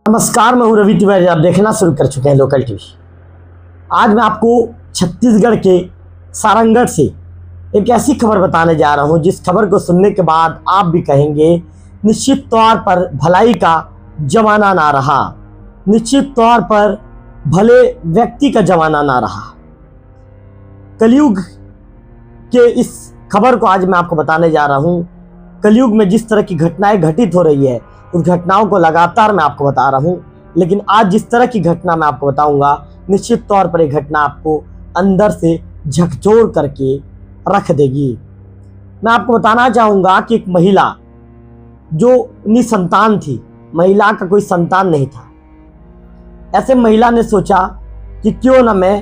नमस्कार, मैं हूं रवि तिवारी। आप देखना शुरू कर चुके हैं लोकल टीवी। आज मैं आपको छत्तीसगढ़ के सारंगढ़ से एक ऐसी खबर बताने जा रहा हूं जिस खबर को सुनने के बाद आप भी कहेंगे निश्चित तौर पर भलाई का जमाना ना रहा, निश्चित तौर पर भले व्यक्ति का जमाना ना रहा। कलयुग के इस खबर को आज मैं आपको बताने जा रहा हूं। कलयुग में जिस तरह की घटनाएं घटित हो रही है उस घटनाओं को लगातार मैं आपको बता रहा हूं, लेकिन आज जिस तरह की घटना मैं आपको बताऊंगा निश्चित तौर पर एक घटना आपको अंदर से झकझोर करके रख देगी। मैं आपको बताना चाहूँगा कि एक महिला जो निसंतान थी, महिला का कोई संतान नहीं था, ऐसे महिला ने सोचा कि क्यों ना मैं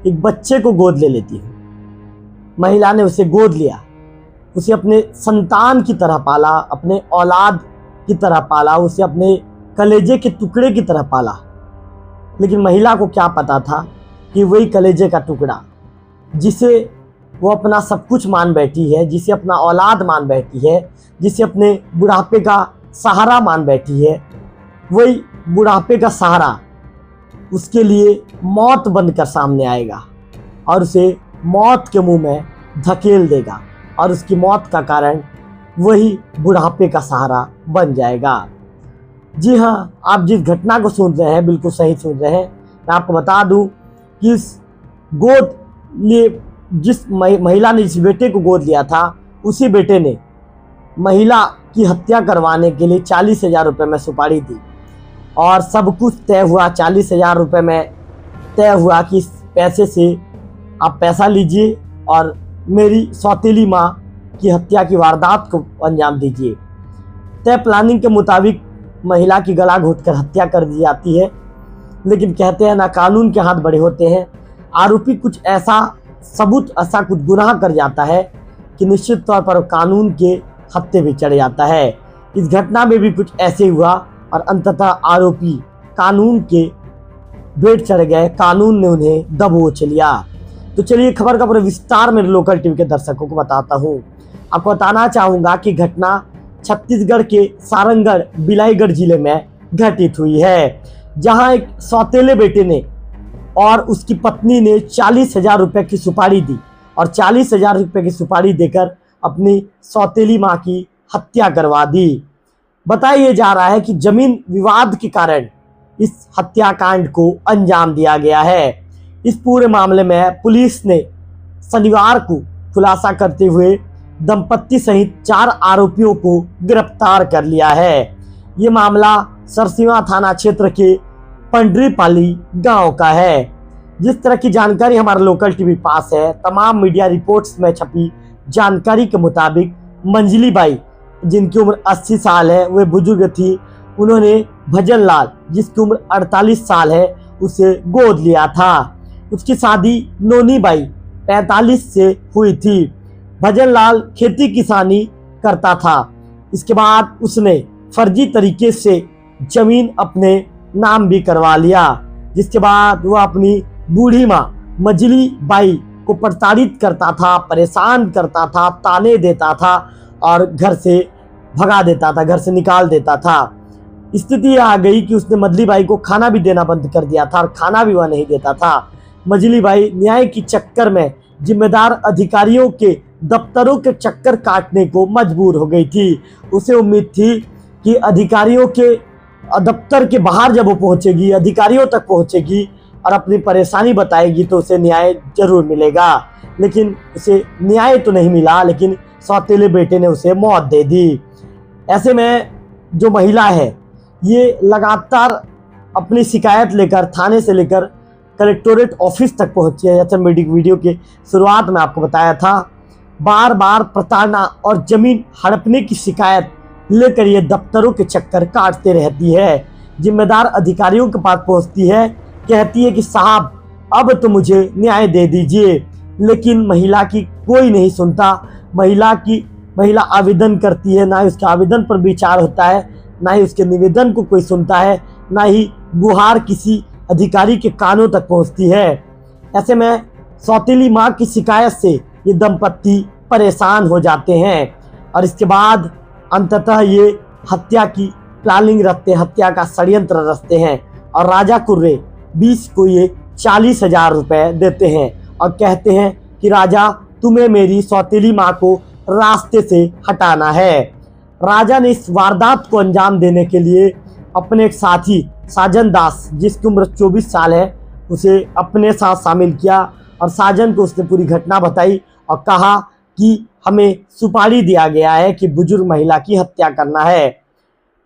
एक बच्चे को गोद ले लेती हूँ। महिला ने उसे गोद लिया, उसे अपने संतान की तरह पाला, अपने औलाद की तरह पाला, उसे अपने कलेजे के टुकड़े की तरह पाला। लेकिन महिला को क्या पता था कि वही कलेजे का टुकड़ा जिसे वो अपना सब कुछ मान बैठी है, जिसे अपना औलाद मान बैठी है, जिसे अपने बुढ़ापे का सहारा मान बैठी है, वही बुढ़ापे का सहारा उसके लिए मौत बनकर सामने आएगा और उसे मौत के मुंह में धकेल देगा और उसकी मौत का कारण वही बुढ़ापे का सहारा बन जाएगा। जी हाँ, आप जिस घटना को सुन रहे हैं बिल्कुल सही सुन रहे हैं। मैं आपको बता दूं कि इस गोद लिए जिस महिला ने जिस बेटे को गोद लिया था, उसी बेटे ने महिला की हत्या करवाने के लिए 40,000 रुपये में सुपारी दी और सब कुछ तय हुआ। 40,000 रुपये में तय हुआ कि इस पैसे से आप पैसा लीजिए और मेरी सौतेली माँ की हत्या की वारदात को अंजाम दीजिए। तय प्लानिंग के मुताबिक महिला की गला घोंटकर हत्या कर दी जाती है। लेकिन कहते हैं ना, कानून के हाथ बड़े होते हैं। आरोपी कुछ ऐसा सबूत, ऐसा कुछ गुनाह कर जाता है कि निश्चित तौर पर कानून के हत्थे भी चढ़ जाता है। इस घटना में भी कुछ ऐसे हुआ और अंततः आरोपी कानून के भेंट चढ़ गए, कानून ने उन्हें दबोच लिया। तो चलिए खबर का पूरे विस्तार में लोकल टीवी के दर्शकों को बताता हूँ। आपको बताना चाहूँगा कि घटना छत्तीसगढ़ के सारंगढ़ बिलाईगढ़ जिले में घटित हुई है, जहां एक सौतेले बेटे ने और उसकी पत्नी ने 40,000 रुपये की सुपारी दी और 40,000 रुपये की सुपारी देकर अपनी सौतेली माँ की हत्या करवा दी। बताया जा रहा है कि जमीन विवाद के कारण इस हत्याकांड को अंजाम दिया गया है। इस पूरे मामले में पुलिस ने शनिवार को खुलासा करते हुए दंपत्ति सहित 4 आरोपियों को गिरफ्तार कर लिया है। ये मामला सरसीवा थाना क्षेत्र के पंडरीपाली गांव का है। जिस तरह की जानकारी हमारे लोकल टीवी पास है, तमाम मीडिया रिपोर्ट्स में छपी जानकारी के मुताबिक मंजली बाई, जिनकी उम्र 80 साल है, वे बुजुर्ग थी। उन्होंने भजन लाल, जिसकी उम्र 48 साल है, उसे गोद लिया था। उसकी शादी नोनी बाई 45 से हुई थी। भजन लाल खेती किसानी करता था। इसके बाद उसने फर्जी तरीके से जमीन अपने नाम भी करवा लिया, जिसके बाद वह अपनी बूढ़ी माँ मंजली बाई को प्रताड़ित करता था, परेशान करता था, ताने देता था और घर से भगा देता था, घर से निकाल देता था। स्थिति आ गई कि उसने मंजली बाई को खाना भी देना बंद कर दिया था और खाना भी वह नहीं देता था। मंजली बाई न्याय की चक्कर में जिम्मेदार अधिकारियों के दफ्तरों के चक्कर काटने को मजबूर हो गई थी। उसे उम्मीद थी कि अधिकारियों के दफ्तर के बाहर जब वो पहुंचेगी, अधिकारियों तक पहुंचेगी और अपनी परेशानी बताएगी तो उसे न्याय जरूर मिलेगा। लेकिन उसे न्याय तो नहीं मिला, लेकिन सौतेले बेटे ने उसे मौत दे दी। ऐसे में जो महिला है ये लगातार अपनी शिकायत लेकर थाने से लेकर कलेक्टोरेट ऑफिस तक पहुंची है। जैसे वीडियो की शुरुआत में आपको बताया था, बार बार प्रताड़ना और जमीन हड़पने की शिकायत लेकर ये दफ्तरों के चक्कर काटते रहती है। जिम्मेदार अधिकारियों के पास पहुंचती है, कहती है कि साहब अब तो मुझे न्याय दे दीजिए, लेकिन महिला की कोई नहीं सुनता। महिला आवेदन करती है, ना ही उसके आवेदन पर विचार होता है, ना ही उसके निवेदन को कोई सुनता है, ना ही गुहार किसी अधिकारी के कानों तक पहुंचती है। ऐसे में सौतेली माँ की शिकायत से ये दंपत्ति परेशान हो जाते हैं और इसके बाद अंततः ये हत्या की प्लानिंग रखते, हत्या का षड्यंत्र रचते हैं और राजा कुर्रे 20 को ये 40,000 रुपए देते हैं और कहते हैं कि राजा तुम्हें मेरी सौतेली माँ को रास्ते से हटाना है। राजा ने इस वारदात को अंजाम देने के लिए अपने एक साथी साजन दास, जिसकी उम्र 24 साल है, उसे अपने साथ शामिल किया और साजन को उसने पूरी घटना बताई और कहा कि हमें सुपारी दिया गया है कि बुजुर्ग महिला की हत्या करना है।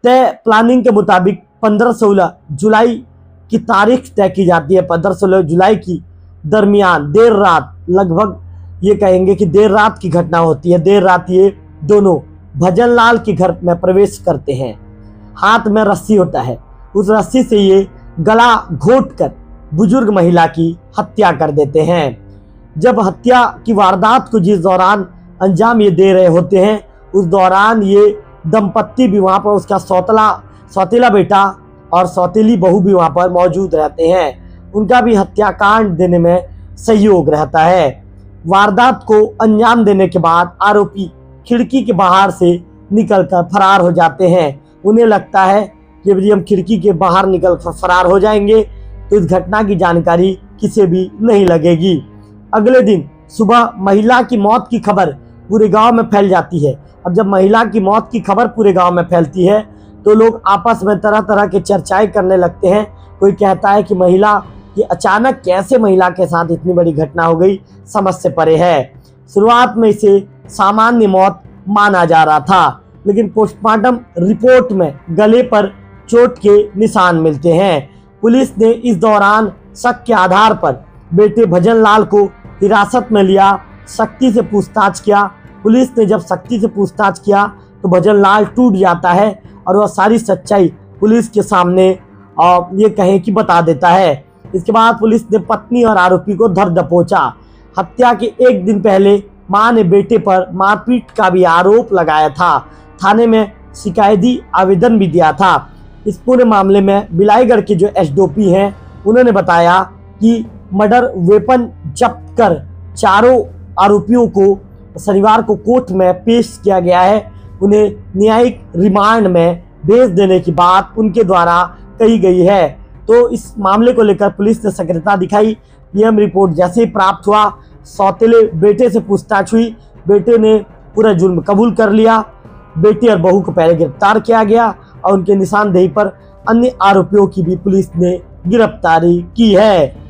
तय प्लानिंग के मुताबिक 15-16 जुलाई की तारीख तय की जाती है। 15-16 जुलाई की दरमियान देर रात, लगभग ये कहेंगे कि देर रात की घटना होती है। देर रात ये दोनों भजनलाल के घर में प्रवेश करते हैं। हाथ में रस्सी होता है, उस रस्सी से ये गला घोंटकर बुजुर्ग महिला की हत्या कर देते हैं। जब हत्या की वारदात को जिस दौरान अंजाम ये दे रहे होते हैं, उस दौरान ये दंपत्ति भी वहाँ पर, उसका सौतेला बेटा और सौतेली बहू भी वहाँ पर मौजूद रहते हैं। उनका भी हत्याकांड देने में सहयोग रहता है। वारदात को अंजाम देने के बाद आरोपी खिड़की के बाहर से निकलकर फरार हो जाते हैं। उन्हें लगता है कि यदि हम खिड़की के बाहर निकल कर फरार हो जाएंगे तो इस घटना की जानकारी किसी भी नहीं लगेगी। अगले दिन सुबह महिला की मौत की खबर पूरे गांव में फैल जाती है। अब जब महिला की मौत की खबर पूरे गांव में फैलती है तो लोग आपस में तरह तरह के चर्चाएं करने लगते हैं। कोई कहता है कि महिला की अचानक कैसे महिला के साथ इतनी बड़ी घटना हो गई, समझ से परे है। शुरुआत में इसे सामान्य मौत माना जा रहा था, लेकिन पोस्टमार्टम रिपोर्ट में गले पर चोट के निशान मिलते हैं। पुलिस ने इस दौरान शक के आधार पर बेटे भजनलाल को हिरासत में लिया, सख्ती से पूछताछ किया। पुलिस ने जब सख्ती से पूछताछ किया तो भजनलाल टूट जाता है और वह सारी सच्चाई पुलिस के सामने ये कहें कि बता देता है। इसके बाद पुलिस ने पत्नी और आरोपी को धर दबोचा। हत्या के एक दिन पहले मां ने बेटे पर मारपीट का भी आरोप लगाया था। थाने में शिकायती आवेदन भी दिया था। इस पूरे मामले में बिलाईगढ़ के जो एसडीओपी हैं, उन्होंने बताया कि मर्डर वेपन जब्त कर चारों आरोपियों को शनिवार को कोर्ट में पेश किया गया है। उन्हें न्यायिक रिमांड में भेज देने की बात उनके द्वारा कही गई है। तो इस मामले को लेकर पुलिस ने सक्रियता दिखाई। पीएम रिपोर्ट जैसे ही प्राप्त हुआ, सौतेले बेटे से पूछताछ हुई। बेटे ने पूरा जुर्म कबूल कर लिया। बेटे और बहू को पहले गिरफ्तार किया गया और उनके निशानदेही पर अन्य आरोपियों की भी पुलिस ने गिरफ्तारी की है।